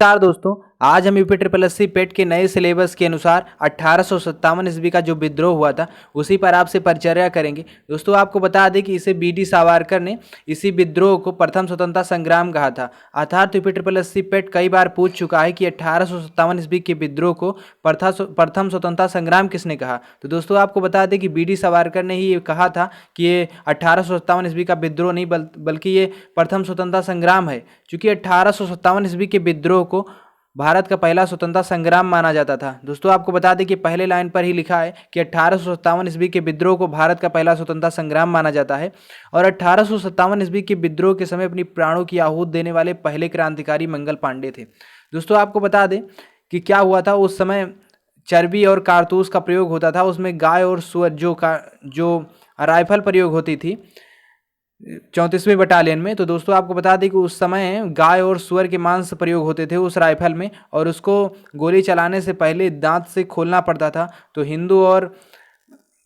नमस्कार दोस्तों, आज हम यूपी ट्रिपल एस सी पेट के नए सिलेबस के अनुसार 1857 ईस्वी का जो विद्रोह हुआ था उसी पर आपसे परिचर्या करेंगे। दोस्तों आपको बता दें कि इसे बी.डी. सावरकर ने इसी विद्रोह को प्रथम स्वतंत्रता संग्राम कहा था। अर्थात यूपी ट्रिपल एस सी पेट कई बार पूछ चुका है कि 1857 ईस्वी के विद्रोह को प्रथम स्वतंत्रता संग्राम किसने कहा। तो दोस्तों आपको बता दें कि बी.डी. सावरकर ने ही ये कहा था कि ये 1857 ईस्वी का विद्रोह नहीं बल्कि ये प्रथम स्वतंत्रता संग्राम है, क्योंकि 1857 ईस्वी के विद्रोह को भारत का पहला स्वतंत्रता संग्राम माना जाता था। दोस्तों आपको बता दें कि पहले लाइन पर ही लिखा है कि 1857 ईस्वी के विद्रोह को भारत का पहला स्वतंत्रता संग्राम माना जाता है और 1857 ईस्वी के विद्रोह के समय अपनी प्राणों की आहूति देने वाले पहले क्रांतिकारी मंगल पांडे थे। दोस्तों आपको बता दें कि क्या हुआ था, उस समय चर्बी और कारतूस का प्रयोग होता था, उसमें गाय और सुअर जो राइफल प्रयोग होती थी 34वीं बटालियन में। तो दोस्तों आपको बता दें कि उस समय गाय और सुअर के मांस प्रयोग होते थे उस राइफल में, और उसको गोली चलाने से पहले दांत से खोलना पड़ता था। तो हिंदू और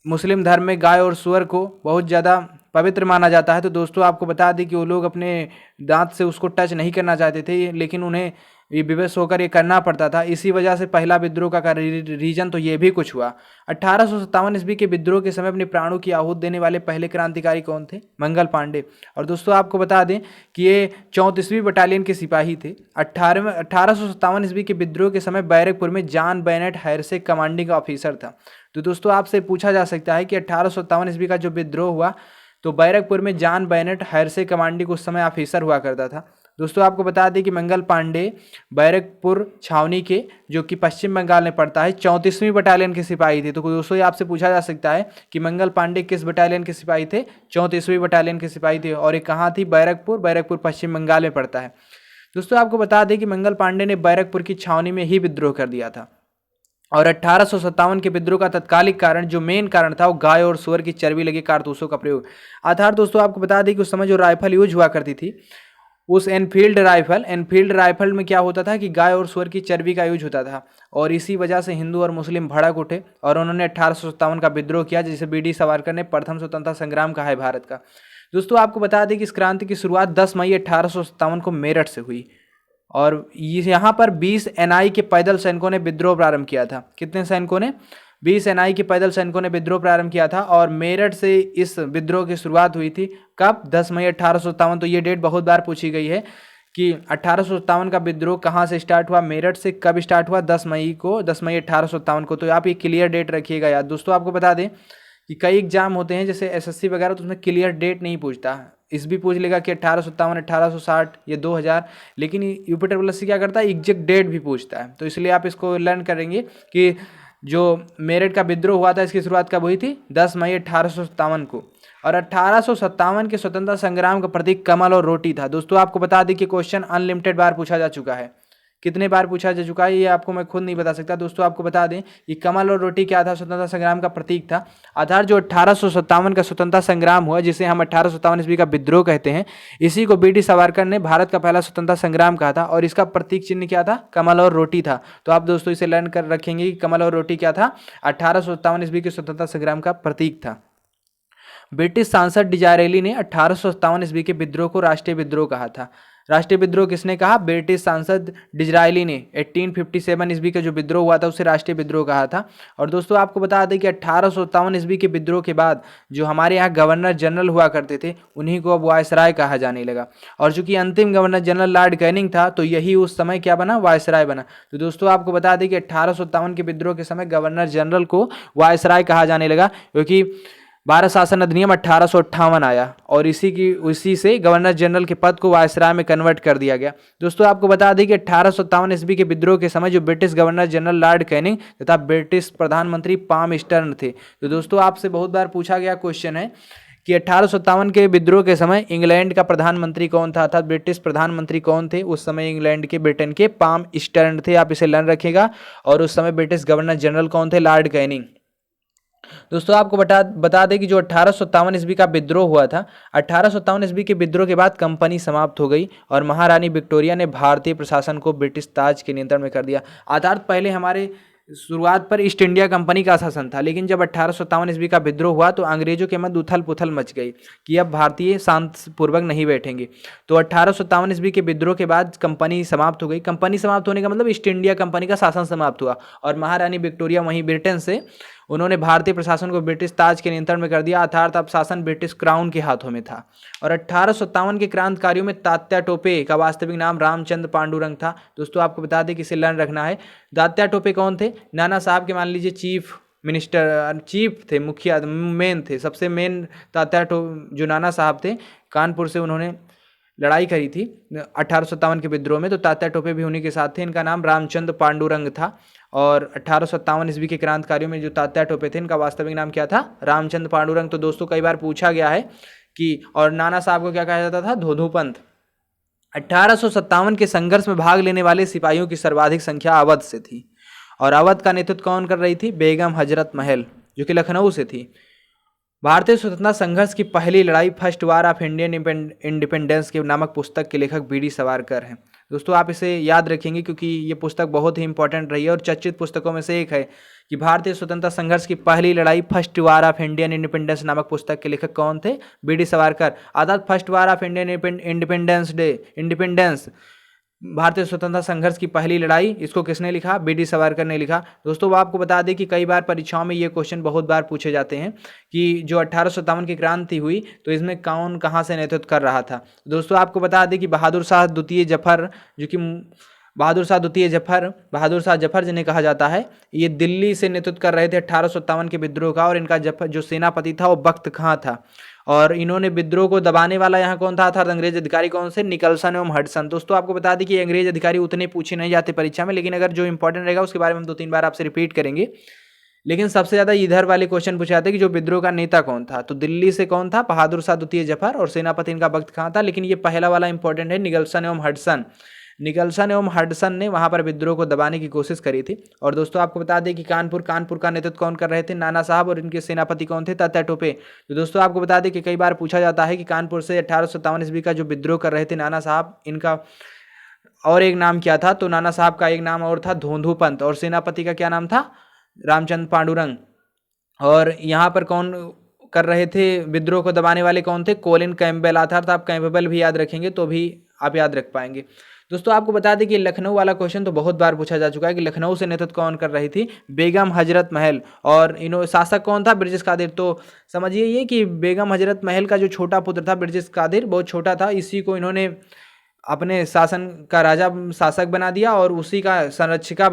मुस्लिम धर्म में गाय और सुअर को बहुत ज़्यादा पवित्र माना जाता है। तो दोस्तों आपको बता दें कि वो लोग अपने दांत से उसको टच नहीं करना चाहते थे, लेकिन उन्हें ये विवश होकर ये करना पड़ता था। इसी वजह से पहला विद्रोह का रीजन तो ये भी कुछ हुआ। 1857 ईस्वी के विद्रोह के समय अपने प्राणों की आहुति देने वाले पहले क्रांतिकारी कौन थे? मंगल पांडे। और दोस्तों आपको बता दें कि ये 34वीं बटालियन के सिपाही थे। 1857 ईस्वी के विद्रोह के समय बैरकपुर में जॉन बेनेट हैरसे कमांडिंग ऑफिसर था। तो दोस्तों आपसे पूछा जा सकता है कि 1857 ईस्वी का जो विद्रोह हुआ तो बैरकपुर में जॉन बेनेट हैरसे कमांडिंग उस समय ऑफिसर हुआ करता था। दोस्तों आपको बता दें कि मंगल पांडे बैरकपुर छावनी के, जो कि पश्चिम बंगाल में पड़ता है, 34वीं बटालियन के सिपाही थे। तो दोस्तों ये आपसे पूछा जा सकता है कि मंगल पांडे किस बटालियन के सिपाही थे? 34वीं बटालियन के सिपाही थे, और ये कहाँ थी? बैरकपुर पश्चिम बंगाल में पड़ता है। दोस्तों आपको बता दें कि मंगल पांडे ने बैरकपुर की छावनी में ही विद्रोह कर दिया था, और 1857 के विद्रोह का तत्कालिक कारण, जो मेन कारण था, वो गाय और सुअर की चर्बी लगे कारतूसों का प्रयोग। आधार दोस्तों आपको बता दें कि उस समय जो राइफल यूज हुआ करती थी, उस एनफील्ड राइफल में क्या होता था कि गाय और सुअर की चर्बी का यूज होता था, और इसी वजह से हिंदू और मुस्लिम भड़क उठे और उन्होंने 1857 का विद्रोह किया, जिसे बी.डी. सावरकर ने प्रथम स्वतंत्रता संग्राम कहा है भारत का। दोस्तों आपको बता दें कि इस क्रांति की शुरुआत 10 मई 1857 को मेरठ से हुई, और यहाँ पर 20 एनआई के पैदल सैनिकों ने विद्रोह प्रारंभ किया था। कितने सैनिकों ने? 20 एनआई के पैदल सैनिकों ने विद्रोह प्रारंभ किया था, और मेरठ से इस विद्रोह की शुरुआत हुई थी। कब? 10 मई 1857। तो ये डेट बहुत बार पूछी गई है कि 1857 का विद्रोह कहाँ से स्टार्ट हुआ, मेरठ से। कब स्टार्ट हुआ? 10 मई 1857 को। तो आप ये क्लियर डेट रखिएगा याद। दोस्तों आपको बता दें कि कई एग्जाम होते हैं जैसे एसएससी वगैरह, तो उसमें क्लियर डेट नहीं पूछता। इस भी पूछ लेगा कि 1857, 1860 या 2000, लेकिन यूपी ट्रिपल एस सी क्या करता है? एग्जैक्ट डेट भी पूछता है। तो इसलिए आप इसको लर्न करेंगे कि जो मेरठ का विद्रोह हुआ था इसकी शुरुआत कब हुई थी? 10 मई 1857 को। और 1857 के स्वतंत्रता संग्राम का प्रतीक कमल और रोटी था। दोस्तों आपको बता दें कि क्वेश्चन अनलिमिटेड बार पूछा जा चुका है। कितने बार पूछा जा चुका है ये आपको मैं खुद नहीं बता सकता। दोस्तों आपको बता दें कि कमल और रोटी क्या था? स्वतंत्रता संग्राम का प्रतीक था। आधार जो 1857 का स्वतंत्रता संग्राम हुआ, जिसे हम 1857 ईस्वी का विद्रोह कहते हैं, इसी को बी.डी. सावरकर ने भारत का पहला स्वतंत्रता संग्राम कहा था, और इसका प्रतीक चिन्ह क्या था? कमल और रोटी था। तो आप दोस्तों इसे लर्न कर रखेंगे कि कमल और रोटी क्या था? 1857 ईस्वी के स्वतंत्रता संग्राम का प्रतीक था। ब्रिटिश सांसद डिजायरेली ने 1857 ईस्वी के विद्रोह को राष्ट्रीय विद्रोह कहा था। राष्ट्रीय विद्रोह किसने कहा? ब्रिटिश सांसद डिजरायली ने 1857 ईस्वी का जो विद्रोह हुआ था उसे राष्ट्रीय विद्रोह कहा था। और दोस्तों आपको बता दें कि 1857 ईस्वी के विद्रोह के बाद जो हमारे यहाँ गवर्नर जनरल हुआ करते थे, उन्हीं को अब वायसराय कहा जाने लगा, और चूंकि अंतिम गवर्नर जनरल लॉर्ड कैनिंग था, तो यही उस समय क्या बना? वायसराय बना। तो दोस्तों आपको बता दें कि 1857 के विद्रोह के समय गवर्नर जनरल को वायसराय कहा जाने लगा, क्योंकि भारत शासन अधिनियम 1858 आया, और इसी से गवर्नर जनरल के पद को वायसराय में कन्वर्ट कर दिया गया। दोस्तों आपको बता दें कि 1857 ईस्वी के विद्रोह के समय जो British governor general Lord Canning तथा ब्रिटिश प्रधानमंत्री पाम स्टर्न थे। तो दोस्तों आपसे बहुत बार पूछा गया क्वेश्चन है कि 1857 के विद्रोह के समय इंग्लैंड का प्रधानमंत्री कौन था, अर्थात ब्रिटिश प्रधानमंत्री कौन थे उस समय? इंग्लैंड के, ब्रिटेन के पाम स्टर्न थे। आप इसे लर्न रखिएगा। और उस समय ब्रिटिश गवर्नर जनरल कौन थे? Lord Canning. दोस्तों आपको बता दें कि जो 1857 ईस्वी का विद्रोह हुआ था, 1857 ईस्वी के विद्रोह के बाद कंपनी समाप्त हो गई, और महारानी विक्टोरिया ने भारतीय प्रशासन को ब्रिटिश ताज के नियंत्रण में कर दिया। अर्थात पहले हमारे शुरुआत पर ईस्ट इंडिया कंपनी का शासन था, लेकिन जब 1857 ईस्वी का विद्रोह हुआ तो अंग्रेजों के मध्य उथल पुथल मच गई कि अब भारतीय शांतिपूर्वक नहीं बैठेंगे। तो 1857 ईस्वी के विद्रोह के बाद कंपनी समाप्त हो गई। कंपनी समाप्त होने का मतलब ईस्ट इंडिया कंपनी का शासन समाप्त हुआ और महारानी विक्टोरिया वहीं ब्रिटेन से उन्होंने भारतीय प्रशासन को ब्रिटिश ताज के नियंत्रण में कर दिया, अर्थात अब शासन ब्रिटिश क्राउन के हाथों में था। और 1857 के क्रांतिकारियों में तात्या टोपे का वास्तविक नाम रामचंद्र पांडुरंग था। दोस्तों आपको बता दें कि इसे लर्न रखना है। तात्या टोपे कौन थे? नाना साहब के मान लीजिए चीफ थे, मुखिया मेन थे, सबसे मेन जो नाना साहब थे, कानपुर से उन्होंने लड़ाई करी थी 1857 के विद्रोह में, तो तात्या टोपे भी उन्हीं के साथ थे। इनका नाम रामचंद्र पांडुरंग था। और 1857 ईस्वी के क्रांतिकारियों में जो तात्या टोपे थे, इनका वास्तविक नाम क्या था? रामचंद्र पांडुरंग। तो दोस्तों कई बार पूछा गया है कि, और नाना साहब को क्या कहा जाता था? धोधूपंत। 1857 के संघर्ष में भाग लेने वाले सिपाहियों की सर्वाधिक संख्या अवध से थी, और अवध का नेतृत्व कौन कर रही थी? बेगम हजरत महल, जो कि लखनऊ से थी। भारतीय स्वतंत्रता संघर्ष की पहली लड़ाई first war of Indian independence के नामक पुस्तक के लेखक बी डी सावरकर हैं। दोस्तों आप इसे याद रखेंगे क्योंकि ये पुस्तक बहुत ही इंपॉर्टेंट रही है और चर्चित पुस्तकों में से एक है कि भारतीय स्वतंत्रता संघर्ष की पहली लड़ाई first war of Indian independence नामक पुस्तक के लेखक कौन थे? B D Savarkar. अर्थात first war of Indian independence भारतीय स्वतंत्रता संघर्ष की पहली लड़ाई, इसको किसने लिखा? बी डी सावरकर ने लिखा। दोस्तों आपको बता दें कि कई बार परीक्षाओं में ये क्वेश्चन बहुत बार पूछे जाते हैं कि जो 1857 की क्रांति हुई तो इसमें कौन कहाँ से नेतृत्व कर रहा था। दोस्तों आपको बता दें कि बहादुर शाह द्वितीय बहादुर शाह जफर जिन्हें कहा जाता है, ये दिल्ली से नेतृत्व कर रहे थे 1857 के विद्रोह का, और इनका जो सेनापति था वो बख्त खां था। और इन्होंने विद्रोह को दबाने वाला यहाँ कौन था? अर्थात अंग्रेज अधिकारी कौन से? निकलसन एवं हडसन। दोस्तों आपको बता दें कि अंग्रेज अधिकारी उतने पूछे नहीं जाते परीक्षा में, लेकिन अगर जो इंपॉर्टेंट रहेगा उसके बारे में हम 2-3 बार आपसे रिपीट करेंगे। लेकिन सबसे ज़्यादा इधर वाले क्वेश्चन पूछे जाते हैं कि जो विद्रोह का नेता कौन था। तो दिल्ली से कौन था? बहादुर शाह द्वितीय जफर, और सेनापति इनका बख्त खां था। लेकिन ये पहला वाला इंपॉर्टेंट है, निकलसन एवं हडसन ने वहां पर विद्रोह को दबाने की कोशिश करी थी। और दोस्तों आपको बता दें कि कानपुर का नेतृत्व कौन कर रहे थे? नाना साहब, और इनके सेनापति कौन थे? तात्या टोपे। तो दोस्तों आपको बता दें कि कई बार पूछा जाता है कि कानपुर से 1857 ईस्वी का जो विद्रोह कर रहे थे नाना साहब, इनका और एक नाम क्या था? तो नाना साहब का एक नाम और था धोंधूपंत, और सेनापति का क्या नाम था? रामचंद्र पांडुरंग। और यहाँ पर कौन कर रहे थे विद्रोह को दबाने वाले? कौन थे? Colin Campbell. अर्थात आप कैम्पबेल भी याद रखेंगे तो भी आप याद रख पाएंगे। दोस्तों आपको बता दें कि लखनऊ वाला क्वेश्चन तो बहुत बार पूछा जा चुका है कि लखनऊ से नेतृत्व कौन कर रही थी? बेगम हजरत महल। और शासक कौन था? ब्रिजेश कादिर। तो समझिए ये कि बेगम हजरत महल का जो छोटा पुत्र था ब्रिजेश कादिर, बहुत छोटा था, इसी को इन्होंने अपने शासन का राजा शासक बना दिया, और उसी की संरक्षिका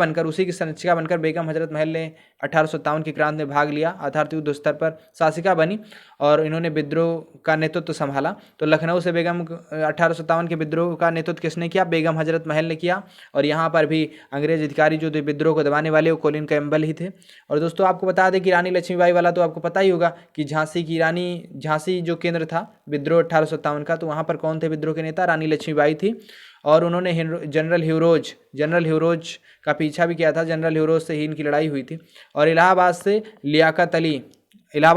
बनकर बेगम हजरत महल ने 1857 की क्रांति में भाग लिया, अर्थात युद्ध स्तर पर शासिका बनी, और इन्होंने विद्रोह का नेतृत्व संभाला। तो लखनऊ से 1857 के विद्रोह का नेतृत्व किसने किया? बेगम हजरत महल ने किया। और यहाँ पर भी अंग्रेज अधिकारी जो विद्रोह को दबाने वाले वो कोलिन कैम्पबेल ही थे। और दोस्तों आपको बता दें कि रानी लक्ष्मीबाई वाला तो आपको पता ही होगा कि झांसी जो केंद्र था विद्रोह 1857 का, तो वहाँ पर कौन थे विद्रोह के नेता? रानी लक्ष्मीबाई थी। और उन्होंने जनरल ह्यूरोज का पीछा भी किया था। जनरल ह्यूरोज से ही इनकी लड़ाई हुई थी। और इलाहाबाद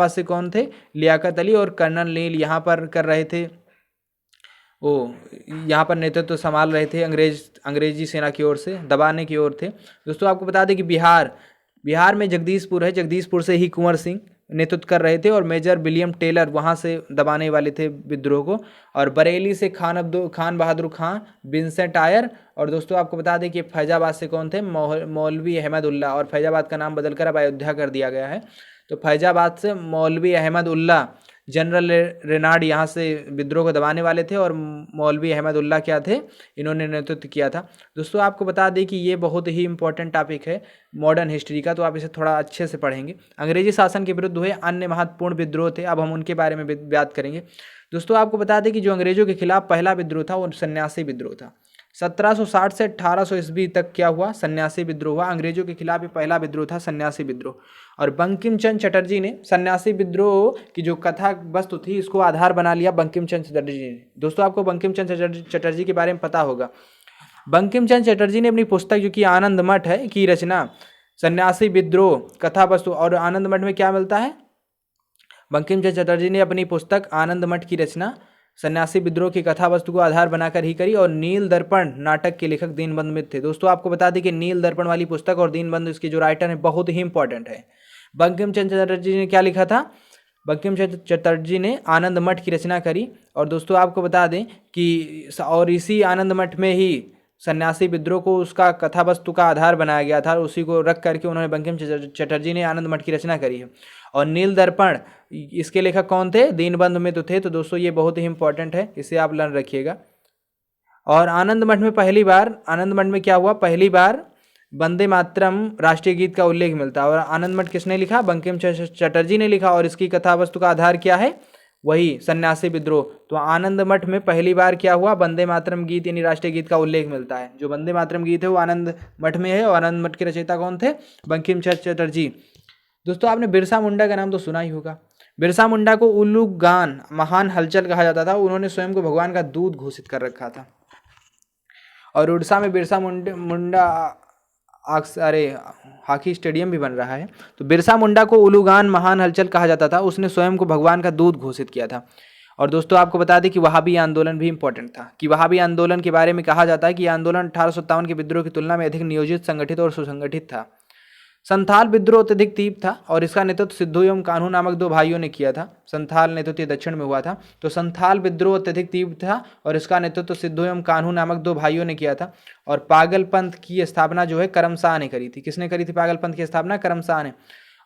से कौन थे? लियाकत अली और कर्नल नील यहाँ पर कर रहे थे, वो यहाँ पर नेतृत्व संभाल रहे थे अंग्रेजी सेना की ओर से, दबाने की ओर थे। दोस्तों आपको बता दें कि बिहार में जगदीशपुर है, जगदीशपुर से ही कुंवर सिंह नेतृत्व कर रहे थे, और मेजर विलियम टेलर वहाँ से दबाने वाले थे विद्रोह को। और बरेली से खान बहादुर खां, विंसेंट आयर। और दोस्तों आपको बता दें कि फैजाबाद से कौन थे? मौलवी अहमद उल्ला, और फैजाबाद का नाम बदलकर अब अयोध्या कर दिया गया है। तो फैजाबाद से मौलवी अहमद उल्ला, जनरल रेनाड यहाँ से विद्रोह को दबाने वाले थे, और मौलवी अहमद उल्ला क्या थे? इन्होंने नेतृत्व किया था। दोस्तों आपको बता दें कि ये बहुत ही इंपॉर्टेंट टॉपिक है मॉडर्न हिस्ट्री का, तो आप इसे थोड़ा अच्छे से पढ़ेंगे। अंग्रेजी शासन के विरुद्ध हुए अन्य महत्वपूर्ण विद्रोह थे, अब हम उनके बारे में बात करेंगे। दोस्तों आपको बता दें कि जो अंग्रेजों के खिलाफ पहला विद्रोह था वो सन्यासी विद्रोह था। 1760 से 1800 ईस्वी तक क्या हुआ? सन्यासी विद्रोह हुआ। अंग्रेजों के खिलाफ ये पहला विद्रोह था, सन्यासी विद्रोह। और बंकिम चंद्र चटर्जी ने सन्यासी विद्रोह की जो कथा वस्तु थी इसको आधार बना लिया बंकिम चंद्र चटर्जी ने। दोस्तों आपको बंकिम चंद्र चटर्जी के बारे में पता होगा। बंकिम चंद्र चटर्जी ने अपनी पुस्तक जो कि आनंद मठ है की रचना सन्यासी विद्रोह कथा वस्तु, और आनंद मठ में क्या मिलता है? बंकिम चंद्र चटर्जी ने अपनी पुस्तक आनंद मठ की रचना सन्यासी विद्रोह की कथा वस्तु को आधार बनाकर ही करी, और नील दर्पण नाटक के लेखक दीनबंधु मित्र थे। दोस्तों आपको बता दें कि नील दर्पण वाली पुस्तक और दीनबंधु इसके जो राइटर हैं बहुत ही इंपॉर्टेंट है। बंकिम चंद्र चटर्जी ने क्या लिखा था? बंकिम चंद्र चटर्जी ने आनंद मठ की रचना करी। और दोस्तों आपको बता दें कि और इसी आनंद मठ में ही सन्यासी विद्रोह को उसका कथा वस्तु का आधार बनाया गया था, और उसी को रख करके उन्होंने बंकिम चटर्जी ने आनंद मठ की रचना करी है। और नील दर्पण इसके लेखक कौन थे? दीनबंधु मित्र थे। तो दोस्तों ये बहुत ही इंपॉर्टेंट है, इसे आप लर्न रखिएगा। और आनंद मठ में पहली बार, आनंद मठ में क्या हुआ? पहली बार वंदे मातरम राष्ट्रीय गीत का उल्लेख मिलता है। और आनंद मठ किसने लिखा? बंकिम चटर्जी ने लिखा। और इसकी कथा वस्तु का आधार क्या है? वही सन्यासी विद्रोह। तो आनंद मठ में पहली बार क्या हुआ? वंदे मातरम गीत यानी राष्ट्रीय गीत का उल्लेख मिलता है। जो वंदे मातरम गीत है वो आनंद मठ में है, और आनंद मठ के रचयिता कौन थे? बंकिम चंद्र चटर्जी। दोस्तों आपने बिरसा मुंडा का नाम तो सुना ही होगा। बिरसा मुंडा को उलूगान महान हलचल कहा जाता था। उन्होंने स्वयं को भगवान का दूत घोषित कर रखा था। और उड़ीसा में बिरसा मुंडा अरे हॉकी स्टेडियम भी बन रहा है। तो बिरसा मुंडा को उलूगान महान हलचल कहा जाता था। उसने स्वयं को भगवान का दूत घोषित किया था। और दोस्तों आपको बता दें कि वहाबी आंदोलन भी इंपॉर्टेंट था। कि वहाबी आंदोलन के बारे में कहा जाता है कि यह आंदोलन 1857 के विद्रोह की तुलना में अधिक नियोजित, संगठित और सुसंगठित था। संथाल विद्रोह अत्यधिक तीव्र था, और इसका नेतृत्व सिद्धू एवं कान्हू नामक दो भाइयों ने किया था। संथाल नेतृत्व दक्षिण में हुआ था। तो संथाल विद्रोह अत्यधिक तीव्र था, और इसका नेतृत्व सिद्धू एवं कान्हू नामक दो भाइयों ने किया था। और पागल पंथ की स्थापना जो है करमशाह ने करी थी। किसने करी थी पागल पंथ की स्थापना? करमशाह ने।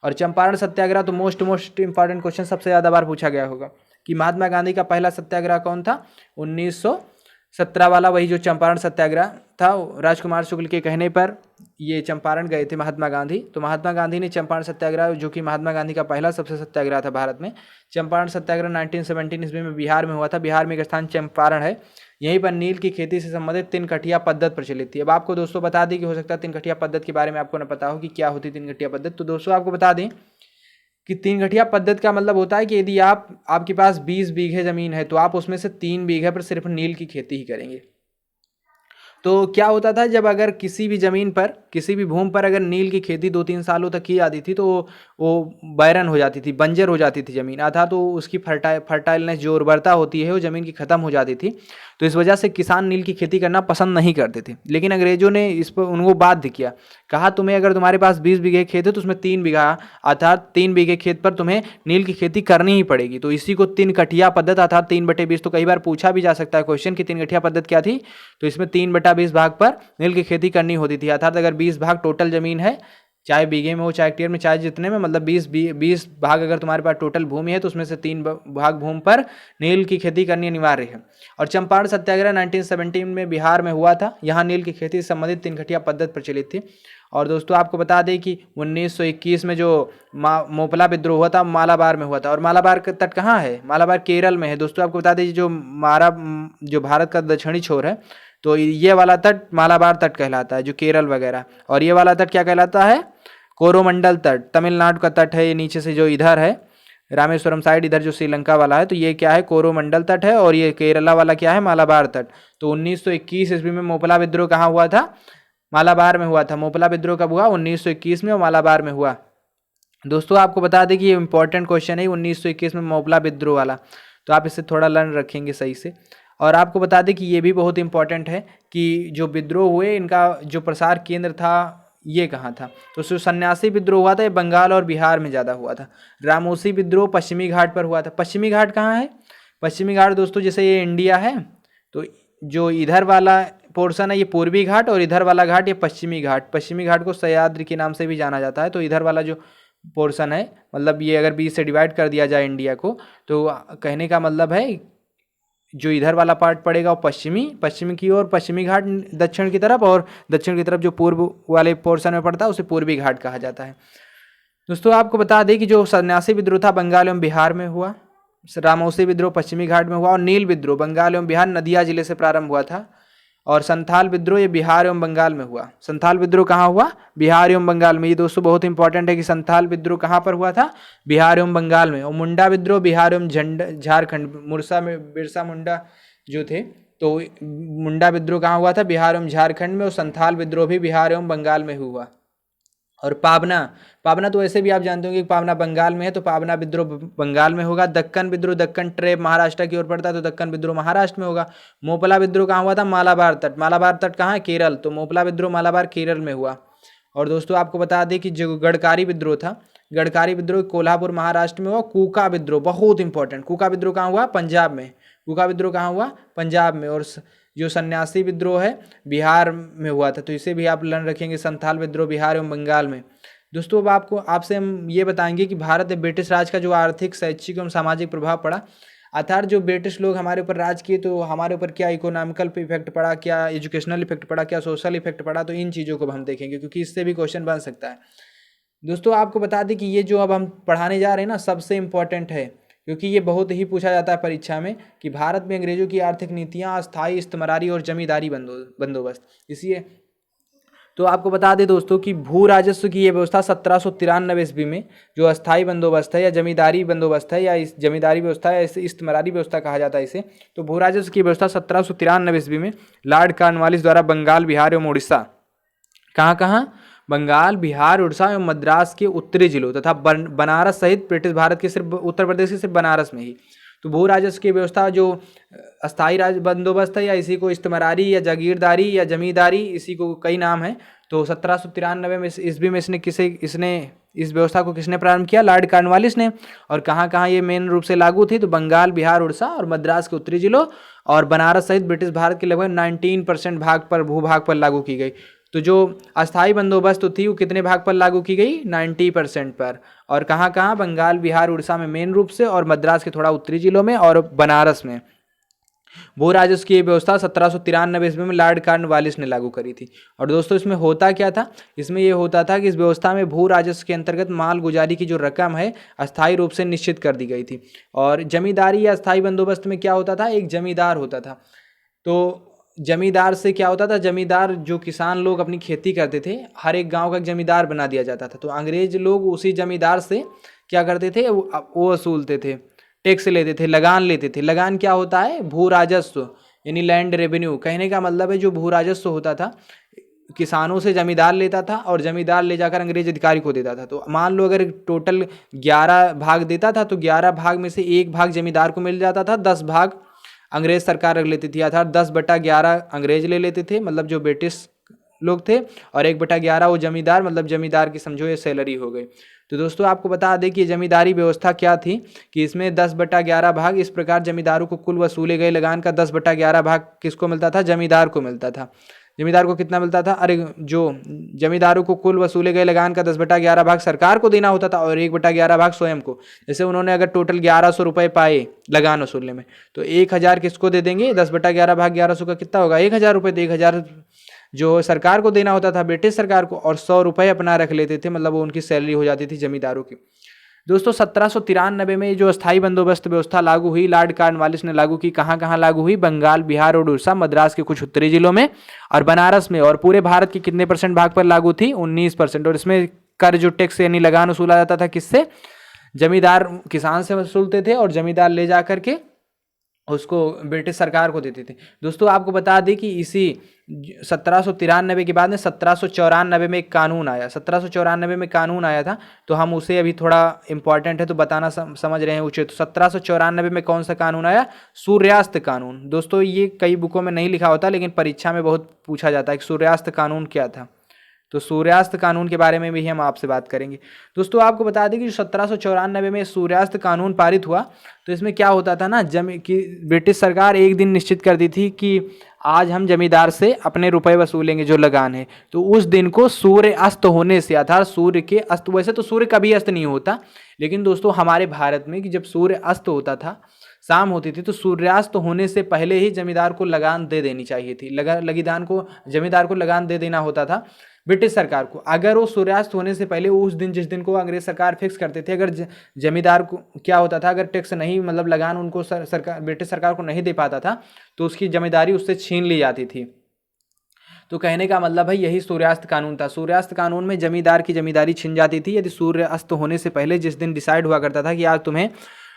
और चंपारण सत्याग्रह तो मोस्ट इंपॉर्टेंट क्वेश्चन, सबसे ज़्यादा बार पूछा गया होगा कि महात्मा गांधी का पहला सत्याग्रह कौन था? 1917 वाला, वही जो चंपारण सत्याग्रह था। राजकुमार शुक्ल के कहने पर ये चंपारण गए थे महात्मा गांधी। तो महात्मा गांधी ने चंपारण सत्याग्रह, जो कि महात्मा गांधी का पहला सबसे सत्याग्रह था भारत में, चंपारण सत्याग्रह 1917 ईस्वी में बिहार में हुआ था। बिहार में एक स्थान चंपारण है, यहीं पर नील की खेती से संबंधित तिनकठिया पद्धति प्रचलित थी। अब आपको दोस्तों बता दें कि हो सकता है तिनकठिया पद्धति के बारे में आपको न पता हो कि क्या होती तिनकठिया पद्धति। तो दोस्तों आपको बता दें कि तिनकठिया पद्धति का मतलब होता है कि यदि आपके पास 20 बीघे ज़मीन है, तो आप उसमें से 3 बीघे पर सिर्फ नील की खेती ही करेंगे। तो क्या होता था, जब अगर किसी भी ज़मीन पर, किसी भी भूमि पर अगर नील की खेती 2-3 सालों तक की जाती थी, तो वो बैरन हो जाती थी, बंजर हो जाती थी ज़मीन, अर्थात तो उसकी फर्टाइलनेस जो उर्वरता होती है वो ज़मीन की ख़त्म हो जाती थी। तो इस वजह से किसान नील की खेती करना पसंद नहीं करते थे। लेकिन अंग्रेजों ने इस पर उनको बाध्य किया, कहा तुम्हें अगर तुम्हारे पास 20 बीघे खेत है तो उसमें 3 बीघा अर्थात 3 बीघे खेत पर तुम्हें नील की खेती करनी ही पड़ेगी। तो इसी को तिनकठिया पद्धति अर्थात 3/20। तो कई बार पूछा भी जा सकता है क्वेश्चन कि तिनकठिया पद्धति क्या थी? तो इसमें 3/20 भाग पर नील की खेती करनी होती थी। अर्थात अगर 20 भाग टोटल जमीन है, चाहे बीघे में हो चाहे हेक्टेयर में, चाहे जितने में, मतलब 20 भाग अगर तुम्हारे पास टोटल भूमि है तो उसमें से 3 भाग भूमि पर नील की खेती करनी अनिवार्य है। और चंपारण सत्याग्रह 1917 में बिहार में हुआ था। यहाँ नील की खेती से संबंधित तिनकठिया पद्धति प्रचलित थी। और दोस्तों आपको बता दें कि 1921 में जो मोपला विद्रोह हुआ था मालाबार में हुआ था। और मालाबार का तट कहाँ है? मालाबार केरल में है। दोस्तों आपको बता दें जो भारत का दक्षिणी छोर है, तो ये वाला तट मालाबार तट कहलाता है, जो केरल वगैरह। और ये वाला तट क्या कहलाता है? कोरोमंडल तट, तमिलनाडु का तट है। ये नीचे से जो इधर है रामेश्वरम साइड, इधर जो श्रीलंका वाला है, तो ये क्या है? कोरोमंडल तट है। और ये केरला वाला क्या है? मालाबार तट। तो 1921 ईस्वी में मोपला विद्रोह कहाँ हुआ था? मालाबार में हुआ था। मोपला विद्रोह कब हुआ? 1921 में, और मालाबार में हुआ। दोस्तों आपको बता दें कि ये इंपॉर्टेंट क्वेश्चन है 1921 में मोपला विद्रोह वाला, तो आप इसे थोड़ा लर्न रखेंगे सही से। और आपको बता दें कि ये भी बहुत इंपॉर्टेंट है कि जो विद्रोह हुए इनका जो प्रसार केंद्र था ये कहाँ था? तो जो सन्यासी विद्रोह हुआ था ये बंगाल और बिहार में ज़्यादा हुआ था। रामोसी विद्रोह पश्चिमी घाट पर हुआ था। पश्चिमी घाट कहाँ है? पश्चिमी घाट दोस्तों जैसे ये इंडिया है, तो जो इधर वाला पोर्शन है ये पूर्वी घाट, और इधर वाला घाट ये पश्चिमी घाट। पश्चिमी घाट को सह्याद्री के नाम से भी जाना जाता है। तो इधर वाला जो पोर्शन है, मतलब ये अगर 20 से डिवाइड कर दिया जाए इंडिया को, तो कहने का मतलब है जो इधर वाला पार्ट पड़ेगा वो पश्चिमी की ओर पश्चिमी घाट दक्षिण की तरफ, और दक्षिण की तरफ जो पूर्व वाले पोर्शन में पड़ता है उसे पूर्वी घाट कहा जाता है। दोस्तों आपको बता दें कि जो सन्यासी विद्रोह था बंगाल एवं बिहार में हुआ, रामोसी विद्रोह पश्चिमी घाट में हुआ, और नील विद्रोह बंगाल एवं बिहार नदिया जिले से प्रारंभ हुआ था। और संथाल विद्रोह ये बिहार एवं बंगाल में हुआ। संथाल विद्रोह कहाँ हुआ? बिहार एवं बंगाल में। ये दोस्तों बहुत इंपॉर्टेंट है कि संथाल विद्रोह कहाँ पर हुआ था? बिहार एवं बंगाल में। और मुंडा विद्रोह बिहार एवं झारखंड, मुरसा में बिरसा मुंडा जो थे, तो मुंडा विद्रोह कहाँ हुआ था? बिहार एवं झारखंड में। और संथाल विद्रोह भी बिहार एवं बंगाल में हुआ। और पाबना, पाबना तो ऐसे भी आप जानते होंगे कि पाबना बंगाल में है, तो पाबना विद्रोह बंगाल में होगा। दक्कन विद्रोह, दक्कन ट्रेप महाराष्ट्र की ओर पड़ता है, तो दक्कन विद्रोह महाराष्ट्र में होगा। मोपला विद्रोह कहाँ हुआ था? मालाबार तट, मालाबार तट कहाँ है? केरल, तो मोपला विद्रोह मालाबार केरल में हुआ। और दोस्तों आपको बता दें कि जो गडकारी विद्रोह था, गडकारी विद्रोह कोल्हापुर महाराष्ट्र में हुआ। कूका विद्रोह बहुत इंपॉर्टेंट, कूका विद्रोह कहाँ हुआ? पंजाब में। कूका विद्रोह कहाँ हुआ? पंजाब में। और जो सन्यासी विद्रोह है बिहार में हुआ था, तो इसे भी आप लर्न रखेंगे। संथाल विद्रोह बिहार एवं बंगाल में। दोस्तों अब आपसे हम ये बताएंगे कि भारत में ब्रिटिश राज का जो आर्थिक, शैक्षिक एवं सामाजिक प्रभाव पड़ा, अर्थात जो ब्रिटिश लोग हमारे ऊपर राज किए तो हमारे ऊपर क्या इकोनॉमिकल इफेक्ट पड़ा, क्या एजुकेशनल इफेक्ट पड़ा, क्या सोशल इफेक्ट पड़ा, तो इन चीज़ों को हम देखेंगे क्योंकि इससे भी क्वेश्चन बन सकता है। दोस्तों आपको बता दें कि ये जो अब हम पढ़ाने जा रहे हैं ना, सबसे इम्पॉर्टेंट है क्योंकि ये बहुत ही पूछा जाता है परीक्षा में कि भारत में अंग्रेजों की आर्थिक नीतियाँ, अस्थायी इस्तेमारी और जमींदारी बंदोबस्त। इसलिए तो आपको बता दें दोस्तों कि भू राजस्व की ये व्यवस्था 1793 ईस्वी में, जो अस्थायी बंदोबस्त है या जमींदारी बंदोबस्त है या इस जमींदारी व्यवस्था है, इसे इस्तेमारी व्यवस्था कहा जाता है इसे, तो भू राजस्व की व्यवस्था 1793 ईस्वी में लॉर्ड कॉर्नवालिस द्वारा बंगाल, बिहार एवं उड़ीसा, कहाँ कहाँ? बंगाल, बिहार, उड़ीसा एवं मद्रास के उत्तरी जिलों तथा बनारस सहित ब्रिटिश भारत के सिर्फ उत्तर प्रदेश के सिर्फ बनारस में ही। तो भू राजस्व की व्यवस्था जो अस्थायी राज बंदोबस्त है या इसी को इस्तेमारी या जागीरदारी या जमींदारी, इसी को कई नाम है। तो 1793 में ईस्वी में इसने इस व्यवस्था को किसने प्रारंभ किया? लॉर्ड कॉर्नवालिस ने। और कहाँ कहाँ ये मेन रूप से लागू थी? तो बंगाल, बिहार, उड़ीसा और मद्रास के उत्तरी जिलों और बनारस सहित ब्रिटिश भारत के लगभग 19% भाग पर, भूभाग पर लागू की गई। तो जो अस्थायी बंदोबस्त थी वो कितने भाग पर लागू की गई? 90% पर। और कहाँ कहाँ? बंगाल, बिहार, उड़ीसा में मेन रूप से, और मद्रास के थोड़ा उत्तरी जिलों में और बनारस में। भू राजस्व की व्यवस्था 1793 ईस्वी में लॉर्ड कॉर्नवालिस ने लागू करी थी। और दोस्तों इसमें होता क्या था? इसमें ये होता था कि इस व्यवस्था में भू राजस्व के अंतर्गत माल गुजारी की जो रकम है अस्थायी रूप से निश्चित कर दी गई थी। और जमींदारी या अस्थायी बंदोबस्त में क्या होता था? एक जमींदार होता था। तो जमींदार से क्या होता था? जमींदार जो किसान लोग अपनी खेती करते थे, हर एक गांव का एक जमींदार बना दिया जाता था। तो अंग्रेज लोग उसी जमींदार से क्या करते थे? वो वसूलते थे, टैक्स लेते थे, लगान लेते थे। लगान क्या होता है? भू राजस्व, यानी लैंड रेवेन्यू। कहने का मतलब है जो भू राजस्व होता था किसानों से जमींदार लेता था और जमींदार ले जाकर अंग्रेज अधिकारी को देता था। तो मान लो अगर टोटल 11 भाग देता था तो 11 भाग में से एक भाग जमींदार को मिल जाता था, 10 भाग अंग्रेज सरकार रख लेती थी। अर्थात 10/11 अंग्रेज ले लेते थे, मतलब जो ब्रिटिश लोग थे, और 1/11 वो जमींदार, मतलब जमींदार की समझो ये सैलरी हो गई। तो दोस्तों आपको बता दें कि जमींदारी व्यवस्था क्या थी कि इसमें 10/11 भाग इस प्रकार जमींदारों को कुल वसूले गए लगान का 10/11 भाग किसको मिलता था? जमींदार को मिलता था। जमींदार को कितना मिलता था? अरे जो जमींदारों को कुल वसूले गए लगान का 10/11 भाग सरकार को देना होता था और 1/11 भाग स्वयं को। जैसे उन्होंने अगर टोटल 1100 रुपये पाए लगान वसूलने में, तो 1000 किसको दे देंगे? 10/11 भाग 1100 का कितना होगा? 1000 रुपये। तो 1000 जो सरकार को देना होता था, ब्रिटिश सरकार को, और 100 रुपये अपना रख लेते थे, मतलब वो उनकी सैलरी हो जाती थी जमींदारों की। दोस्तों 1793 में जो अस्थायी बंदोबस्त व्यवस्था लागू हुई, लॉर्ड कॉर्नवालिस ने लागू की। कहाँ कहाँ लागू हुई? बंगाल, बिहार और उड़ीसा, मद्रास के कुछ उत्तरी जिलों में और बनारस में। और पूरे भारत के कितने % भाग पर लागू थी? 19%। और इसमें कर जो टैक्स यानी लगान वसूला जाता था किससे? जमींदार किसान से वसूलते थे और जमींदार ले जा करके उसको ब्रिटिश सरकार को देते थे। दोस्तों आपको बता दें कि इसी 1793 के बाद में 1794 में एक कानून आया। 1794 में कानून आया था, तो हम उसे अभी थोड़ा इंपॉर्टेंट है तो बताना समझ रहे हैं उचित। तो 1794 में कौन सा कानून आया? सूर्यास्त कानून। दोस्तों ये कई बुकों में नहीं लिखा होता लेकिन परीक्षा में बहुत पूछा जाता है कि सूर्यास्त कानून क्या था। तो सूर्यास्त कानून के बारे में भी हम आपसे बात करेंगे। दोस्तों आपको बता दें कि 1794 में सूर्यास्त कानून पारित हुआ, तो इसमें क्या होता था ना, कि ब्रिटिश सरकार एक दिन निश्चित कर दी थी कि आज हम जमींदार से अपने रुपए वसूलेंगे जो लगान है। तो उस दिन को सूर्य अस्त होने से, अर्थात सूर्य के अस्त, वैसे तो सूर्य कभी अस्त नहीं होता, लेकिन दोस्तों हमारे भारत में कि जब सूर्य अस्त होता था, शाम होती थी, तो सूर्यास्त होने से पहले ही जमींदार को लगान दे देनी चाहिए थी। जमींदार को लगान दे देना होता था ब्रिटिश सरकार को। अगर वो सूर्यास्त होने से पहले उस दिन, जिस दिन को अंग्रेज सरकार फिक्स करते थे, अगर जमींदार को क्या होता था, अगर टैक्स नहीं, मतलब लगान उनको सरकार, ब्रिटिश सरकार को नहीं दे पाता था, तो उसकी जमींदारी उससे छीन ली जाती थी। तो कहने का मतलब है यही सूर्यास्त कानून था। सूर्यास्त कानून में जमींदार की जमींदारी छिन जाती थी यदि सूर्य अस्त होने से पहले, जिस दिन डिसाइड हुआ करता था कि आज तुम्हें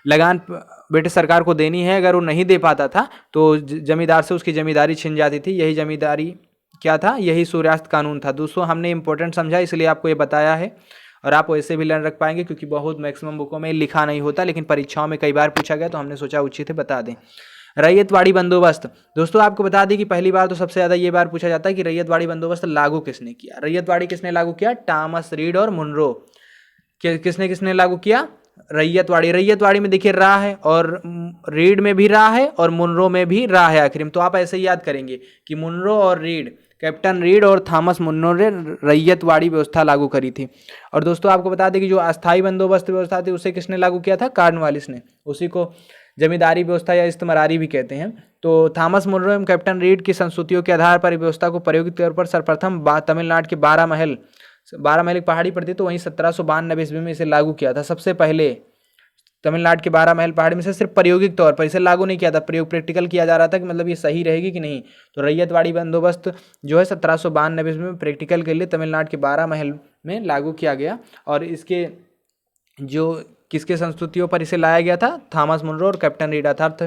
लगान ब्रिटिश सरकार को देनी है, अगर वो नहीं दे पाता था तो जमींदार से उसकी जमींदारी छिन जाती थी। यही जमींदारी क्या था, यही सूर्यास्त कानून था। दोस्तों हमने इंपॉर्टेंट समझा इसलिए आपको ये बताया है, और आप वैसे भी लर्न रख पाएंगे क्योंकि बहुत मैक्सिमम बुकों में लिखा नहीं होता, लेकिन परीक्षाओं में कई बार पूछा गया तो हमने सोचा उचित है बता दें। रैयतवाड़ी बंदोबस्त, दोस्तों आपको बता दें कि पहली बार तो सबसे ज़्यादा ये बार पूछा जाता है कि रैयतवाड़ी बंदोबस्त लागू किसने किया। रैयतवाड़ी किसने लागू किया, टॉमस रीड और मुनरो। किसने किसने लागू किया, रैयतवाड़ी। रैयतवाड़ी में देखिए रा है, और रीड में भी रा है, और मुनरो में भी रा है आखिर में। तो आप ऐसे ही याद करेंगे कि मुनरो और रीड, कैप्टन रीड और थॉमस मुनरो ने रैयतवाड़ी व्यवस्था लागू करी थी। और दोस्तों आपको बता दें कि जो अस्थाई बंदोबस्त व्यवस्था थी उसे किसने लागू किया था, कॉर्नवालिस ने। उसी को जमींदारी व्यवस्था या इस्तेमारी भी कहते हैं। तो थॉमस मुनरो एवं कैप्टन रीड की संस्तुतियों के आधार पर व्यवस्था को प्रायोगिक तौर पर सर्वप्रथम तमिलनाडु के बारामहल एक पहाड़ी पर थी, तो वहीं 1792 ईस्वी में इसे लागू किया था। सबसे पहले तमिलनाडु के बारामहल पहाड़ी में से सिर्फ प्रायोगिक तौर पर इसे लागू नहीं किया था, प्रैक्टिकल किया जा रहा था कि मतलब ये सही रहेगी कि नहीं। तो रैयतवाड़ी बंदोबस्त जो है 1792 ईस्वी में प्रैक्टिकल के लिए तमिलनाडु के बारामहल में लागू किया गया। और इसके जो किसके संस्तुतियों पर इसे लाया गया था, थॉमस मुनरो और कैप्टन रीड, अर्थात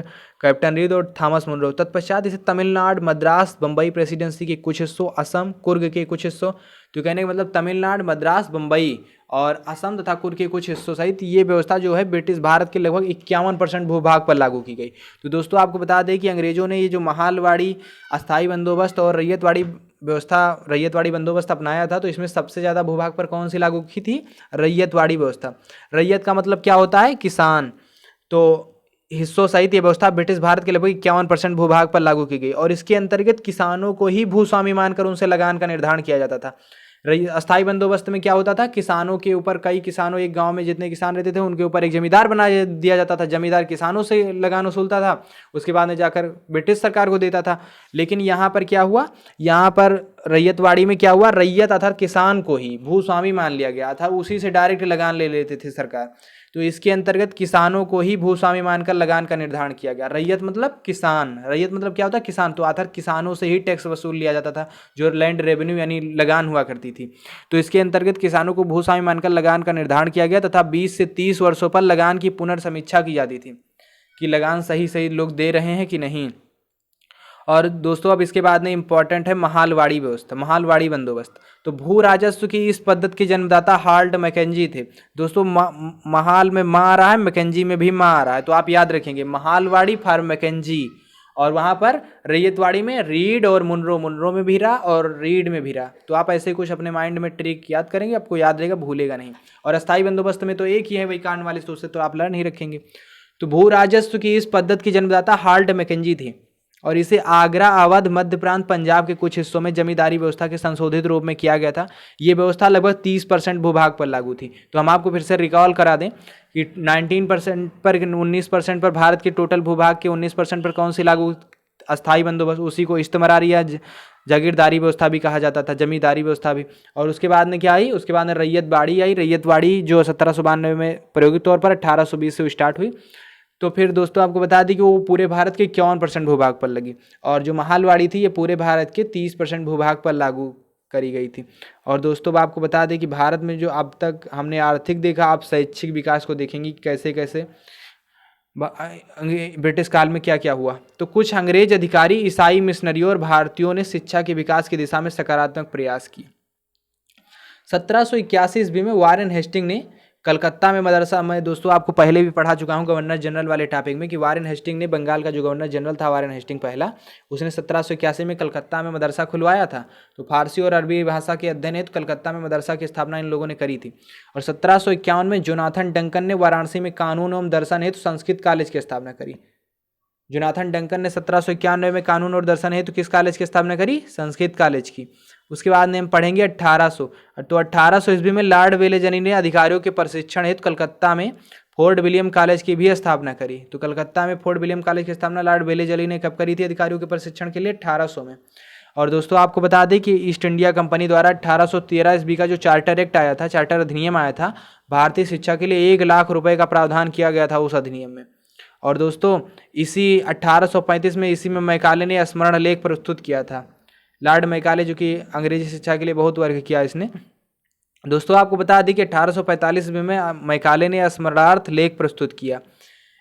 कैप्टन रीड और थॉमस मुनरो। तत्पश्चात इसे तमिलनाडु, मद्रास, बम्बई प्रेसिडेंसी के कुछ हिस्सों, असम, कुर्ग के कुछ हिस्सों, तो कहने का मतलब तमिलनाडु, मद्रास, बम्बई और असम तथा कुर्ग के कुछ हिस्सों सहित ये व्यवस्था जो है ब्रिटिश भारत के लगभग 51% भूभाग पर लागू की गई। तो दोस्तों आपको बता दें कि अंग्रेजों ने ये जो महालवाड़ी, अस्थाई बंदोबस्त और रैयतवाड़ी बंदोबस्त अपनाया था, तो इसमें सबसे ज़्यादा भूभाग पर कौन सी लागू की थी, रैयतवाड़ी व्यवस्था। रैयत का मतलब क्या होता है, किसान। तो हिस्सों सहित ये व्यवस्था ब्रिटिश भारत के लगभग 51% भूभाग पर लागू की गई, और इसके अंतर्गत किसानों को ही भूस्वामी मानकर उनसे लगान का निर्धारण किया जाता था। अस्थाई बंदोबस्त में क्या होता था, किसानों के ऊपर, कई किसानों, एक गांव में जितने किसान रहते थे उनके ऊपर एक जमींदार बना दिया जाता था। जमींदार किसानों से लगान वसूलता था, उसके बाद में जाकर ब्रिटिश सरकार को देता था। लेकिन यहाँ पर क्या हुआ, यहाँ पर रैयतवाड़ी में क्या हुआ, रैयत अर्थात किसान को ही भूस्वामी मान लिया गया था, उसी से डायरेक्ट लगान ले लेते थे सरकार। तो इसके अंतर्गत किसानों को ही भूस्वामी मानकर लगान का निर्धारण किया गया। रैयत मतलब किसान, रैयत मतलब क्या होता है, किसान। तो अर्थात किसानों से ही टैक्स वसूल लिया जाता था, जो लैंड रेवेन्यू यानी लगान हुआ करती थी। तो इसके अंतर्गत किसानों को भूस्वामी मानकर लगान का निर्धारण किया गया तथा 20 से 30 वर्षों पर लगान की पुनर्समीक्षा की जाती थी कि लगान सही सही लोग दे रहे हैं कि नहीं। और दोस्तों अब इसके बाद में इंपॉर्टेंट है महालवाड़ी व्यवस्था, महालवाड़ी बंदोबस्त। तो भू राजस्व की इस पद्धति के जन्मदाता हार्ट मैकेंजी थे। दोस्तों महाल में माँ आ रहा है, मैकेंजी में भी माँ आ रहा है, तो आप याद रखेंगे महालवाड़ी फॉर मैकेंजी। और वहाँ पर रैयतवाड़ी में रीड और मुनरो, मुनरो में भी रहा और रीड में भी रहा। तो आप ऐसे कुछ अपने माइंड में ट्रिक याद करेंगे, आपको याद रहेगा, भूलेगा नहीं। और अस्थाई बंदोबस्त में तो एक ही है, वही कॉर्नवालिस, तो उससे तो आप लर्न ही रखेंगे। तो भू राजस्व की इस पद्धति की जन्मदाता हार्ट मैकेंजी थे, और इसे आगरा, अवध, मध्य प्रांत, पंजाब के कुछ हिस्सों में जमींदारी व्यवस्था के संशोधित रूप में किया गया था। ये व्यवस्था लगभग 30% भूभाग पर लागू थी। तो हम आपको फिर से रिकॉल करा दें कि 19% पर, 19% पर, भारत के टोटल भूभाग के 19% पर कौन सी लागू, अस्थाई बंदोबस्त, उसी को इस्तेमारी या जागीरदारी व्यवस्था भी कहा जाता था, जमींदारी व्यवस्था भी। और उसके बाद में क्या आई, उसके बाद में रैयतवाड़ी आई। रैयतवाड़ी जो 1792 में प्रायोगिक तौर पर 1820 से स्टार्ट हुई। तो फिर दोस्तों आपको बता दी कि वो पूरे भारत के 51% भूभाग पर लगी, और जो महालवाड़ी थी ये पूरे भारत के 30% भूभाग पर लागू करी गई थी। और दोस्तों आपको बता दें कि भारत में जो अब तक हमने आर्थिक देखा, आप शैक्षिक विकास को देखेंगे कैसे कैसे ब्रिटिश काल में क्या क्या हुआ। तो कुछ अंग्रेज अधिकारी, ईसाई मिशनरियों और भारतीयों ने शिक्षा के विकास की दिशा में सकारात्मक प्रयास किए। 1781 ईस्वी में वारेन हेस्टिंग ने कलकत्ता में मदरसा, मैं दोस्तों आपको पहले भी पढ़ा चुका हूँ गवर्नर जनरल वाले टॉपिक में, कि वारेन हेस्टिंग ने, बंगाल का जो गवर्नर जनरल था वारेन हेस्टिंग पहला, उसने 1781 में कलकत्ता में मदरसा खुलवाया था। तो फारसी और अरबी भाषा के अध्ययन हेतु कलकत्ता में मदरसा की स्थापना इन लोगों ने करी थी। और 1751 में जोनाथन डंकन ने वाराणसी में कानून एवं दर्शन हेतु संस्कृत कॉलेज की स्थापना करी। जोनाथन डंकन ने 1791 में कानून और दर्शन हेतु किस कॉलेज की स्थापना करी, संस्कृत कॉलेज की। उसके बाद में हम पढ़ेंगे 1800। तो 1800 ईस्वी में लॉर्ड वेलेजनी ने अधिकारियों के प्रशिक्षण हेतु कलकत्ता में फोर्ट विलियम कॉलेज की भी स्थापना करी। तो कलकत्ता में फोर्ट विलियम कॉलेज की स्थापना लॉर्ड वेलेजनी ने कब करी थी, अधिकारियों के प्रशिक्षण के लिए, 1800 में। और दोस्तों आपको बता दें कि ईस्ट इंडिया कंपनी द्वारा 1813 ईस्वी का जो चार्टर एक्ट आया था, चार्टर अधिनियम आया था, भारतीय शिक्षा के लिए 1 लाख रुपए का प्रावधान किया गया था उस अधिनियम में। और दोस्तों इसी 1835 में इसी में मैकाले ने स्मरण लेख प्रस्तुत किया था। लॉर्ड मैकाले जो कि अंग्रेजी शिक्षा के लिए बहुत वर्क किया इसने। दोस्तों आपको बता दें कि 1845 में मैकाले ने स्मरणार्थ लेख प्रस्तुत किया।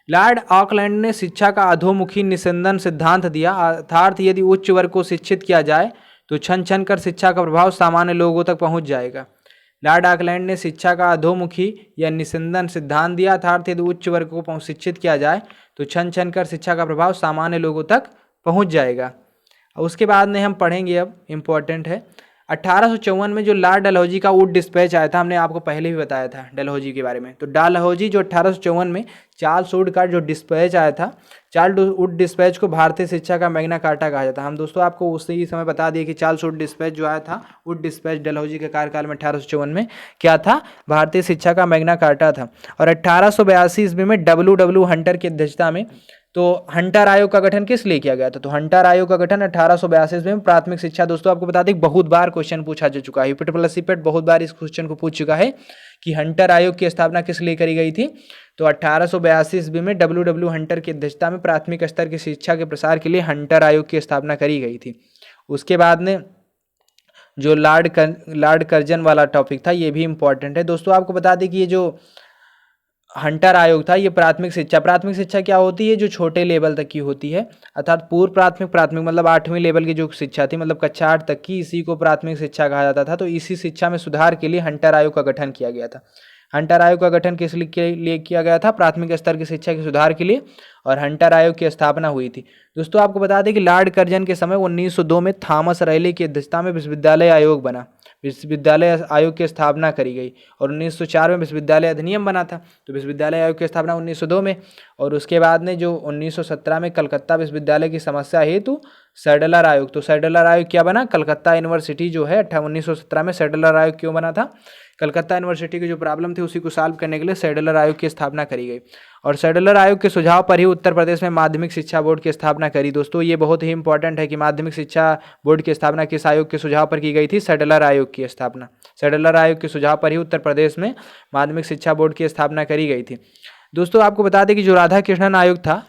लॉर्ड ऑकलैंड ने शिक्षा का अधोमुखी निस्यंदन सिद्धांत दिया, अर्थात यदि उच्च वर्ग को शिक्षित किया जाए तो छन छन कर शिक्षा का प्रभाव सामान्य लोगों तक पहुंच जाएगा। लॉर्ड ऑकलैंड ने शिक्षा का अधोमुखी या निस्संदन सिद्धांत दिया था, अर्थात यदि उच्च वर्ग को शिक्षित किया जाए तो छन छन कर शिक्षा का प्रभाव सामान्य लोगों तक पहुंच जाएगा। उसके बाद में हम पढ़ेंगे, अब इम्पॉर्टेंट है 1854 में जो लॉर्ड डलहौजी का वुड डिस्पैच आया था, हमने आपको पहले भी बताया था डलहौजी के बारे में। तो डलहौजी जो 1854 में चार्ल्स वुड का जो डिस्पैच आया था, चार्ल्स वुड डिस्पैच को भारतीय शिक्षा का मैग्ना कार्टा कहा जाता है। हम दोस्तों आपको उसी समय बता दिए कि चार्ल्स वुड डिस्पैच जो आया था, वुड डिस्पैच डलहौजी के कार्यकाल में 1854 में क्या था, भारतीय शिक्षा का मैग्ना कार्टा था। और 1882 ईस्वी में डब्ल्यू हंटर की अध्यक्षता में तो हंटर आयोग का गठन किस लिए किया गया था, तो हंटर आयोग का गठन 1882 में प्राथमिक शिक्षा। दोस्तों आपको बता दें बहुत बार क्वेश्चन पूछा जा चुका है, यूपीटी प्लस सीपेट बहुत बार इस क्वेश्चन को पूछ चुका है कि हंटर आयोग की स्थापना किस लिए करी गई थी। तो 1882 ईस्वी में डब्ल्यू हंटर की अध्यक्षता में प्राथमिक स्तर की शिक्षा के प्रसार के लिए हंटर आयोग की स्थापना करी गई थी। उसके बाद में जो लॉर्ड कर्जन वाला टॉपिक था, ये भी इंपॉर्टेंट है। दोस्तों आपको बता दें कि ये जो हंटर आयोग था, ये प्राथमिक शिक्षा क्या होती है, जो छोटे लेवल तक की होती है, अर्थात पूर्व प्राथमिक मतलब 8वीं लेवल की जो शिक्षा थी, मतलब कक्षा 8 तक की, इसी को प्राथमिक शिक्षा कहा जाता था। तो इसी शिक्षा में सुधार के लिए हंटर आयोग का गठन किया गया था। हंटर आयोग का गठन किस लिए किया गया था, प्राथमिक स्तर की शिक्षा के सुधार के लिए, और हंटर आयोग की स्थापना हुई थी। दोस्तों आपको बता दें कि लॉर्ड कर्जन के समय 1902 में थॉमस रेले की अध्यक्षता में विश्वविद्यालय आयोग बना, विश्वविद्यालय आयोग की स्थापना करी गई। और 1904 में विश्वविद्यालय अधिनियम बना था। तो विश्वविद्यालय आयोग की स्थापना 1902 में। और उसके बाद में जो 1917 में कलकत्ता विश्वविद्यालय की समस्या हेतु सैडलर आयोग, तो सैडलर आयोग क्या बना, कलकत्ता यूनिवर्सिटी जो है 1917 में सैडलर आयोग क्यों बना था, कलकत्ता यूनिवर्सिटी की जो प्रॉब्लम थी उसी को सॉल्व करने के लिए सैडलर आयोग की स्थापना करी गई। और सैडलर आयोग के सुझाव पर ही उत्तर प्रदेश में माध्यमिक शिक्षा बोर्ड की स्थापना करी। दोस्तों ये बहुत ही इंपॉर्टेंट है कि माध्यमिक शिक्षा बोर्ड की स्थापना किस आयोग के सुझाव पर की गई थी, सैडलर आयोग की स्थापना। सैडलर आयोग के सुझाव पर ही उत्तर प्रदेश में माध्यमिक शिक्षा बोर्ड की स्थापना करी गई थी। दोस्तों आपको बता दें कि जो राधा कृष्णन आयोग था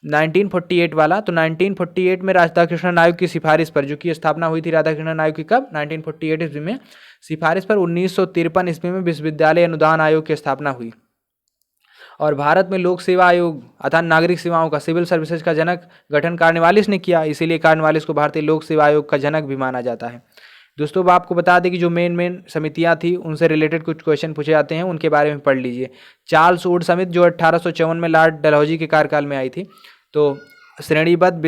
1948 वाला, तो 1948 में राधा कृष्णन आयोग की सिफारिश पर, जो कि स्थापना हुई थी राधा कृष्णन आयोग की कब, 1948 ईस्वी में, सिफारिश पर 1953 ईस्वी में विश्वविद्यालय अनुदान आयोग की स्थापना हुई। और भारत में लोक सेवा आयोग अर्थात नागरिक सेवाओं का, सिविल सर्विसेज का जनक गठन कार्नवालिस ने किया, इसीलिए कार्नवालिस को भारतीय लोक सेवा आयोग का जनक भी माना जाता है। दोस्तों अब आपको बता दें कि जो मेन समितियां थी उनसे रिलेटेड कुछ क्वेश्चन पूछे जाते हैं, उनके बारे में पढ़ लीजिए। चार्ल्स वुड समिति जो 1854 में लॉर्ड डलहौजी के कार्यकाल में आई थी। तो श्रेणीबद्ध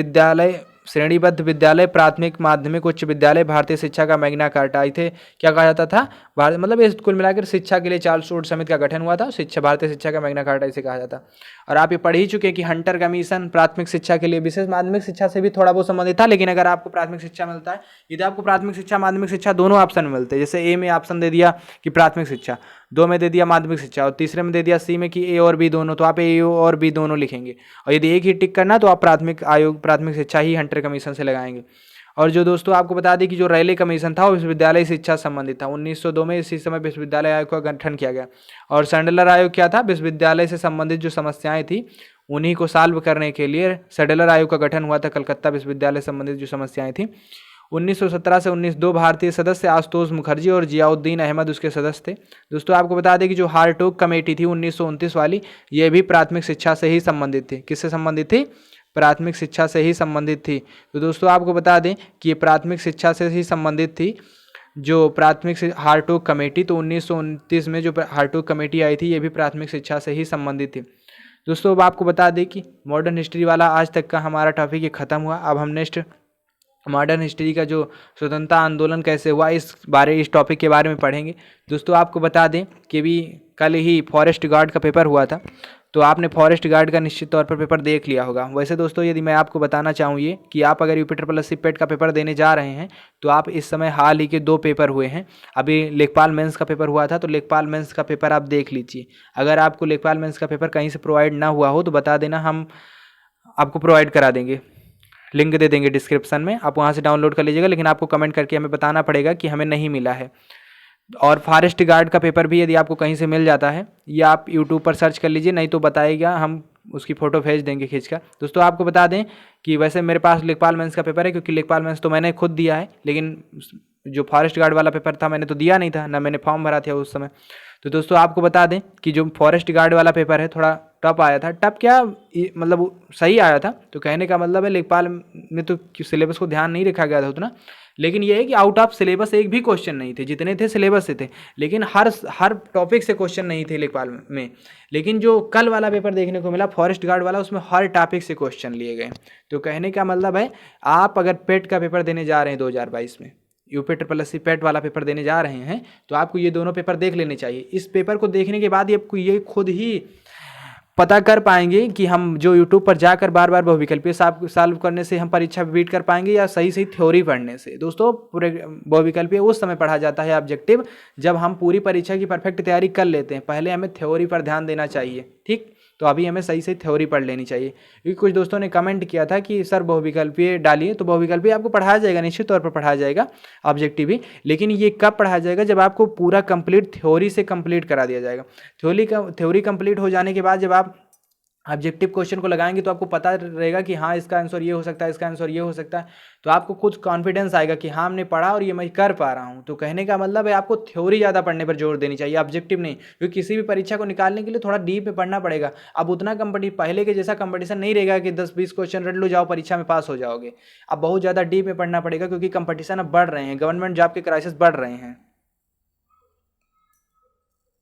विद्यालय, प्राथमिक, माध्यमिक, उच्च विद्यालय, भारतीय शिक्षा का मैग्ना कार्टा थे, क्या कहा जाता था, भारत मतलब इस कुल मिलाकर शिक्षा के लिए चार्ल्स वुड समिति का गठन हुआ था, शिक्षा भारतीय शिक्षा का मैग्ना कार्टा इसे कहा जाता। और आप ये पढ़ ही चुके कि हंटर कमीशन प्राथमिक शिक्षा के लिए, विशेष माध्यमिक शिक्षा से भी थोड़ा बहुत संबंधित था, लेकिन अगर आपको प्राथमिक शिक्षा मिलता है, यदि आपको प्राथमिक शिक्षा माध्यमिक शिक्षा दोनों ऑप्शन में मिलते हैं, जैसे ए में ऑप्शन दे दिया कि प्राथमिक शिक्षा, 2 में दे दिया माध्यमिक शिक्षा, और तीसरे में दे दिया सी में कि ए और बी दोनों, तो आप ए और बी दोनों लिखेंगे। और यदि एक ही टिक करना तो आप प्राथमिक शिक्षा ही हंटर कमीशन से लगाएंगे। और जो दोस्तों आपको बता दें कि जो रेले कमीशन था वो विश्वविद्यालय शिक्षा संबंधित था। 1902 में इसी समय विश्वविद्यालय आयोग का गठन किया गया। और सैडलर आयोग क्या था, विश्वविद्यालय से संबंधित जो समस्याएं थी उन्हीं को सॉल्व करने के लिए सैडलर आयोग का गठन हुआ था, कलकत्ता विश्वविद्यालय संबंधित जो समस्याएं थी। 1917 से 1902 भारतीय सदस्य आशुतोष मुखर्जी और जियाउद्दीन अहमद उसके सदस्य थे। दोस्तों आपको बता दें कि जो हार्टोग कमेटी थी 1929 वाली, ये भी प्राथमिक शिक्षा से ही संबंधित थी। किससे संबंधित थी, प्राथमिक शिक्षा से ही संबंधित थी। तो दोस्तों आपको बता दें कि ये प्राथमिक शिक्षा से ही संबंधित थी, जो प्राथमिक हार्टोग कमेटी। तो 1929 में जो हार्टोग कमेटी आई थी ये भी प्राथमिक शिक्षा से ही संबंधित थी। दोस्तों अब आपको बता दें कि मॉडर्न हिस्ट्री वाला आज तक का हमारा टॉपिक ये खत्म हुआ। अब हम नेक्स्ट मॉडर्न हिस्ट्री का जो स्वतंत्रता आंदोलन कैसे हुआ इस टॉपिक के बारे में पढ़ेंगे। दोस्तों आपको बता दें कि भी कल ही फॉरेस्ट गार्ड का पेपर हुआ था, तो आपने फॉरेस्ट गार्ड का निश्चित तौर पर पेपर देख लिया होगा। वैसे दोस्तों यदि मैं आपको बताना चाहूँ ये कि आप अगर यूपी ट्रिपल एस पेट का पेपर देने जा रहे हैं तो आप इस समय हाल ही के 2 पेपर हुए हैं। अभी लेखपाल मेंस का पेपर हुआ था, तो लेखपाल मेंस का पेपर आप देख लीजिए। अगर आपको लेखपाल मेंस का पेपर कहीं से प्रोवाइड ना हुआ हो तो बता देना, हम आपको प्रोवाइड करा देंगे, लिंक दे देंगे डिस्क्रिप्शन में, आप वहाँ से डाउनलोड कर लीजिएगा। लेकिन आपको कमेंट करके हमें बताना पड़ेगा कि हमें नहीं मिला है। और फॉरेस्ट गार्ड का पेपर भी यदि आपको कहीं से मिल जाता है या आप यूट्यूब पर सर्च कर लीजिए, नहीं तो बताइएगा, हम उसकी फ़ोटो भेज देंगे खींचकर। दोस्तों आपको बता दें कि वैसे मेरे पास लेखपाल मेंस का पेपर है, क्योंकि लेखपाल मेंस तो मैंने खुद दिया है, लेकिन जो फॉरेस्ट गार्ड वाला पेपर था मैंने तो दिया नहीं था, ना मैंने फॉर्म भरा था उस समय। तो दोस्तों आपको बता दें कि जो फॉरेस्ट गार्ड वाला पेपर है थोड़ा टफ आया था। टफ क्या, मतलब सही आया था। तो कहने का मतलब है लेखपाल में तो सिलेबस को ध्यान नहीं रखा गया था उतना, लेकिन ये है कि आउट ऑफ सिलेबस एक भी क्वेश्चन नहीं थे, जितने थे सिलेबस से थे, लेकिन हर टॉपिक से क्वेश्चन नहीं थे लेखपाल में। लेकिन जो कल वाला पेपर देखने को मिला फॉरेस्ट गार्ड वाला, उसमें हर टॉपिक से क्वेश्चन लिए गए। तो कहने का मतलब है आप अगर पेट का पेपर देने जा रहे हैं 2022 में, यूपी SSC पेट वाला पेपर देने जा रहे हैं, तो आपको ये दोनों पेपर देख लेने चाहिए। इस पेपर को देखने के बाद ही आपको ये खुद ही पता कर पाएंगे कि हम जो यूट्यूब पर जाकर बार बार बहुविकल्पीय सॉल्व करने से हम परीक्षा बीट कर पाएंगे या सही सही थ्योरी पढ़ने से। दोस्तों पूरे बहुविकल्पीय उस समय पढ़ा जाता है ऑब्जेक्टिव जब हम पूरी परीक्षा की परफेक्ट तैयारी कर लेते हैं। पहले हमें थ्योरी पर ध्यान देना चाहिए, ठीक। तो अभी हमें सही सही थ्योरी पढ़ लेनी चाहिए, क्योंकि कुछ दोस्तों ने कमेंट किया था कि सर बहुविकल्पीय डालिए। तो बहुविकल्पीय आपको पढ़ाया जाएगा, निश्चित तौर पर पढ़ाया जाएगा ऑब्जेक्टिव भी, लेकिन ये कब पढ़ाया जाएगा, जब आपको पूरा कंप्लीट थ्योरी से कंप्लीट करा दिया जाएगा। थ्योरी कंप्लीट हो जाने के बाद जब आप ऑब्जेक्टिव क्वेश्चन को लगाएंगे तो आपको पता रहेगा कि हाँ इसका आंसर ये हो सकता है, इसका आंसर ये हो सकता है। तो आपको कुछ कॉन्फिडेंस आएगा कि हाँ हमने पढ़ा और ये मैं कर पा रहा हूँ। तो कहने का मतलब है आपको थ्योरी ज़्यादा पढ़ने पर जोर देनी चाहिए, ऑब्जेक्टिव नहीं, क्योंकि किसी भी परीक्षा को निकालने के लिए थोड़ा डीप में पढ़ना पड़ेगा। अब उतना पहले के जैसा कंपटीशन नहीं रहेगा कि 10-20 क्वेश्चन रट लो जाओ परीक्षा में पास हो जाओगे। अब बहुत ज़्यादा डीप में पढ़ना पड़ेगा, क्योंकि कंपटीशन अब बढ़ रहे हैं, गवर्नमेंट जॉब के क्राइसिस बढ़ रहे हैं।